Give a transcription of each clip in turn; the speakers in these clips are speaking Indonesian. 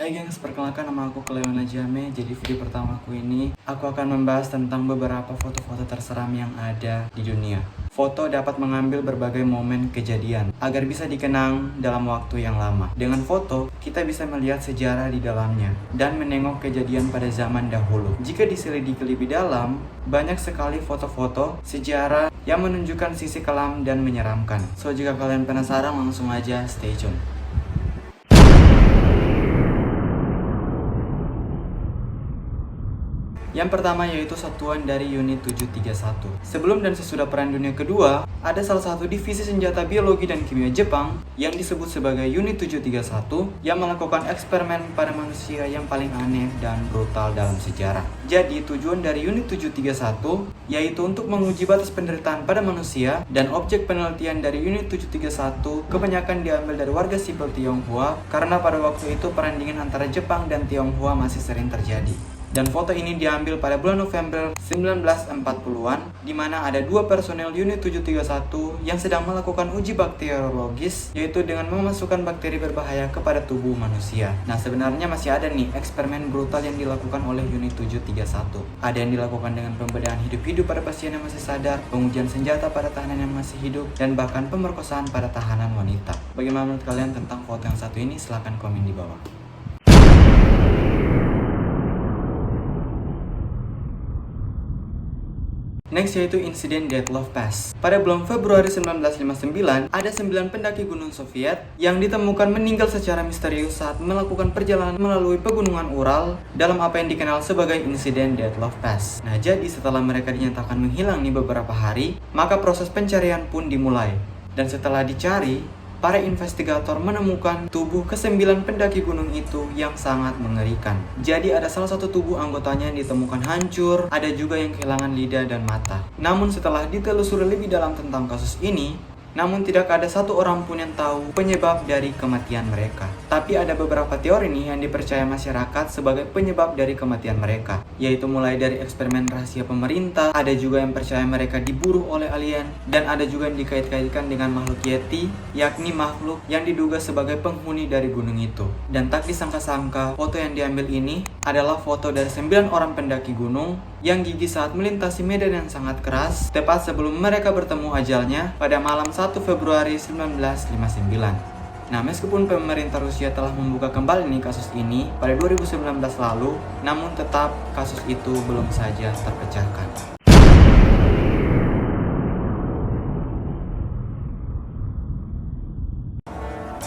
Hai gengs, perkenalkan nama aku Cleo Najame. Jadi video pertama aku ini, aku akan membahas tentang beberapa foto-foto terseram yang ada di dunia. Foto dapat mengambil berbagai momen kejadian agar bisa dikenang dalam waktu yang lama. Dengan foto, kita bisa melihat sejarah di dalamnya dan menengok kejadian pada zaman dahulu. Jika diselidiki lebih dalam, banyak sekali foto-foto sejarah yang menunjukkan sisi kelam dan menyeramkan. So, jika kalian penasaran, langsung aja stay tune. Yang pertama yaitu satuan dari Unit 731. Sebelum dan sesudah Perang Dunia Kedua, ada salah satu divisi senjata biologi dan kimia Jepang yang disebut sebagai Unit 731 yang melakukan eksperimen pada manusia yang paling aneh dan brutal dalam sejarah. Jadi tujuan dari Unit 731 yaitu untuk menguji batas penderitaan pada manusia, dan objek penelitian dari Unit 731 kebanyakan diambil dari warga sipil Tionghoa karena pada waktu itu perang dingin antara Jepang dan Tionghoa masih sering terjadi. Dan foto ini diambil pada bulan November 1940-an, di mana ada dua personel Unit 731 yang sedang melakukan uji bakteriologis, yaitu dengan memasukkan bakteri berbahaya kepada tubuh manusia. Nah, sebenarnya masih ada nih eksperimen brutal yang dilakukan oleh Unit 731. Ada yang dilakukan dengan pembedahan hidup-hidup pada pasien yang masih sadar, pengujian senjata pada tahanan yang masih hidup, dan bahkan pemerkosaan pada tahanan wanita. Bagaimana menurut kalian tentang foto yang satu ini? Silahkan komen di bawah. Next yaitu insiden Dyatlov Pass. Pada bulan Februari 1959, ada 9 pendaki gunung Soviet yang ditemukan meninggal secara misterius saat melakukan perjalanan melalui pegunungan Ural dalam apa yang dikenal sebagai insiden Dyatlov Pass. Nah, jadi setelah mereka dinyatakan menghilang nih beberapa hari, maka proses pencarian pun dimulai. Dan setelah dicari, para investigator menemukan tubuh ke-9 pendaki gunung itu yang sangat mengerikan. Jadi ada salah satu tubuh anggotanya yang ditemukan hancur, ada juga yang kehilangan lidah dan mata. Namun setelah ditelusuri lebih dalam tentang kasus ini, namun tidak ada satu orang pun yang tahu penyebab dari kematian mereka. Tapi ada beberapa teori nih yang dipercaya masyarakat sebagai penyebab dari kematian mereka, yaitu mulai dari eksperimen rahasia pemerintah, ada juga yang percaya mereka diburu oleh alien, dan ada juga yang dikait-kaitkan dengan makhluk Yeti, yakni makhluk yang diduga sebagai penghuni dari gunung itu. Dan tak disangka-sangka, foto yang diambil ini adalah foto dari 9 orang pendaki gunung yang gigih saat melintasi medan yang sangat keras tepat sebelum mereka bertemu ajalnya pada malam 1 Februari 1959. Nah, meskipun pemerintah Rusia telah membuka kembali nih kasus ini pada 2019 lalu, namun tetap kasus itu belum saja terpecahkan.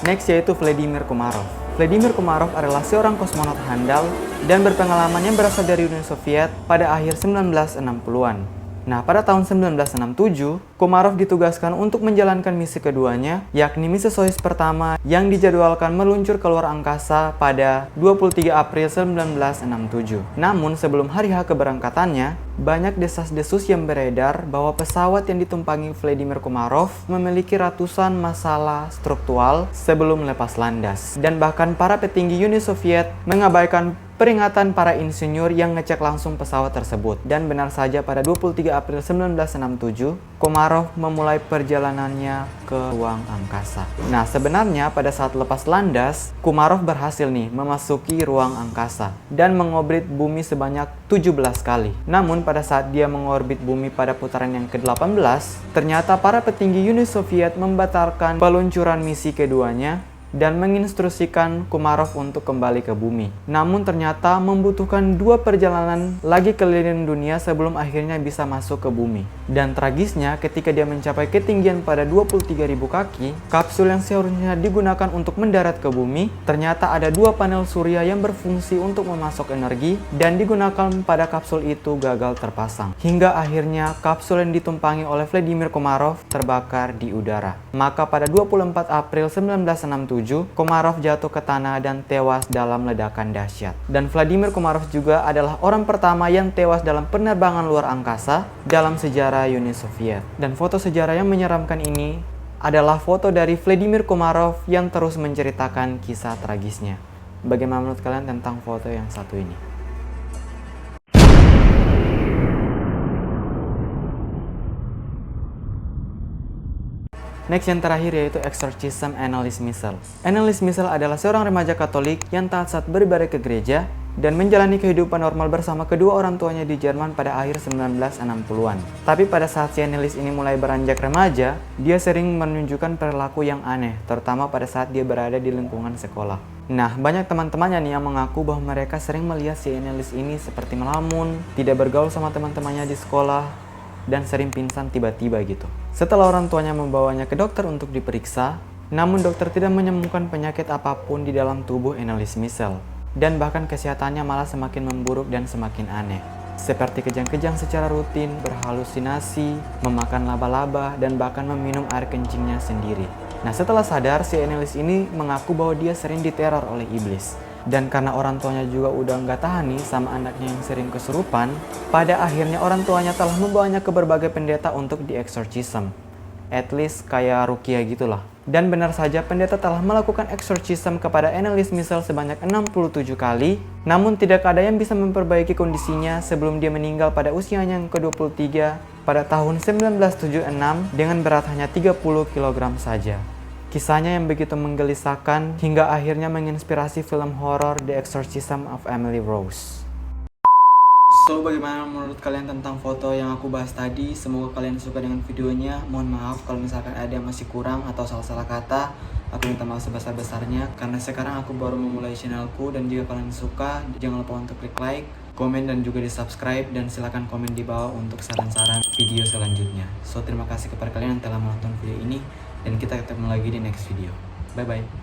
Next yaitu Vladimir Komarov. Vladimir Komarov adalah seorang kosmonot handal dan berpengalaman yang berasal dari Uni Soviet pada akhir 1960-an. Nah, pada tahun 1967, Komarov ditugaskan untuk menjalankan misi keduanya, yakni misi Soyuz pertama yang dijadwalkan meluncur ke luar angkasa pada 23 April 1967. Namun, sebelum hari H keberangkatannya, banyak desas-desus yang beredar bahwa pesawat yang ditumpangi Vladimir Komarov memiliki ratusan masalah struktural sebelum lepas landas. Dan bahkan para petinggi Uni Soviet mengabaikan peringatan para insinyur yang ngecek langsung pesawat tersebut. Dan benar saja pada 23 April 1967, Komarov memulai perjalanannya ke ruang angkasa. Nah, sebenarnya pada saat lepas landas, Komarov berhasil nih memasuki ruang angkasa dan mengorbit bumi sebanyak 17 kali. Namun pada saat dia mengorbit bumi pada putaran yang ke-18, ternyata para petinggi Uni Soviet membatalkan peluncuran misi keduanya dan menginstruksikan Komarov untuk kembali ke bumi. Namun ternyata membutuhkan 2 perjalanan lagi keliling dunia sebelum akhirnya bisa masuk ke bumi. Dan tragisnya, ketika dia mencapai ketinggian pada 23.000 kaki, kapsul yang seharusnya digunakan untuk mendarat ke bumi, ternyata ada 2 panel surya yang berfungsi untuk memasok energi dan digunakan pada kapsul itu gagal terpasang. Hingga akhirnya kapsul yang ditumpangi oleh Vladimir Komarov terbakar di udara. Maka pada 24 April 1967, Komarov jatuh ke tanah dan tewas dalam ledakan dahsyat. Dan Vladimir Komarov juga adalah orang pertama yang tewas dalam penerbangan luar angkasa dalam sejarah Uni Soviet. Dan foto sejarah yang menyeramkan ini adalah foto dari Vladimir Komarov yang terus menceritakan kisah tragisnya. Bagaimana menurut kalian tentang foto yang satu ini? Next yang terakhir yaitu Exorcism Anneliese Michel. Anneliese Michel adalah seorang remaja Katolik yang taat saat beribadah ke gereja dan menjalani kehidupan normal bersama kedua orang tuanya di Jerman pada akhir 1960-an. Tapi pada saat si Anneliese ini mulai beranjak remaja, dia sering menunjukkan perilaku yang aneh, terutama pada saat dia berada di lingkungan sekolah. Nah, banyak teman-temannya nih yang mengaku bahwa mereka sering melihat si Anneliese ini seperti melamun, tidak bergaul sama teman-temannya di sekolah, dan sering pingsan tiba-tiba gitu. Setelah orang tuanya membawanya ke dokter untuk diperiksa, namun dokter tidak menemukan penyakit apapun di dalam tubuh Anneliese Michel. Dan bahkan kesehatannya malah semakin memburuk dan semakin aneh. Seperti kejang-kejang secara rutin, berhalusinasi, memakan laba-laba, dan bahkan meminum air kencingnya sendiri. Nah, setelah sadar, si Anneliese ini mengaku bahwa dia sering diteror oleh iblis. Dan karena orang tuanya juga udah nggak tahan nih sama anaknya yang sering kesurupan, pada akhirnya orang tuanya telah membawanya ke berbagai pendeta untuk di-exorcism. At least kayak ruqyah gitulah. Dan benar saja pendeta telah melakukan exorcism kepada Anneliese Michel sebanyak 67 kali, namun tidak ada yang bisa memperbaiki kondisinya sebelum dia meninggal pada usianya yang ke-23 pada tahun 1976 dengan berat hanya 30 kg saja. Kisahnya yang begitu menggelisahkan hingga akhirnya menginspirasi film horor The Exorcism of Emily Rose. So, bagaimana menurut kalian tentang foto yang aku bahas tadi? Semoga kalian suka dengan videonya. Mohon maaf kalau misalkan ada yang masih kurang atau salah-salah kata. Aku minta maaf sebesar-besarnya karena sekarang aku baru memulai channelku, dan jika kalian suka, jangan lupa untuk klik like, komen, dan juga di subscribe, dan silahkan komen di bawah untuk saran-saran video selanjutnya. So, terima kasih kepada kalian yang telah menonton video ini, dan kita ketemu lagi di next video. Bye-bye.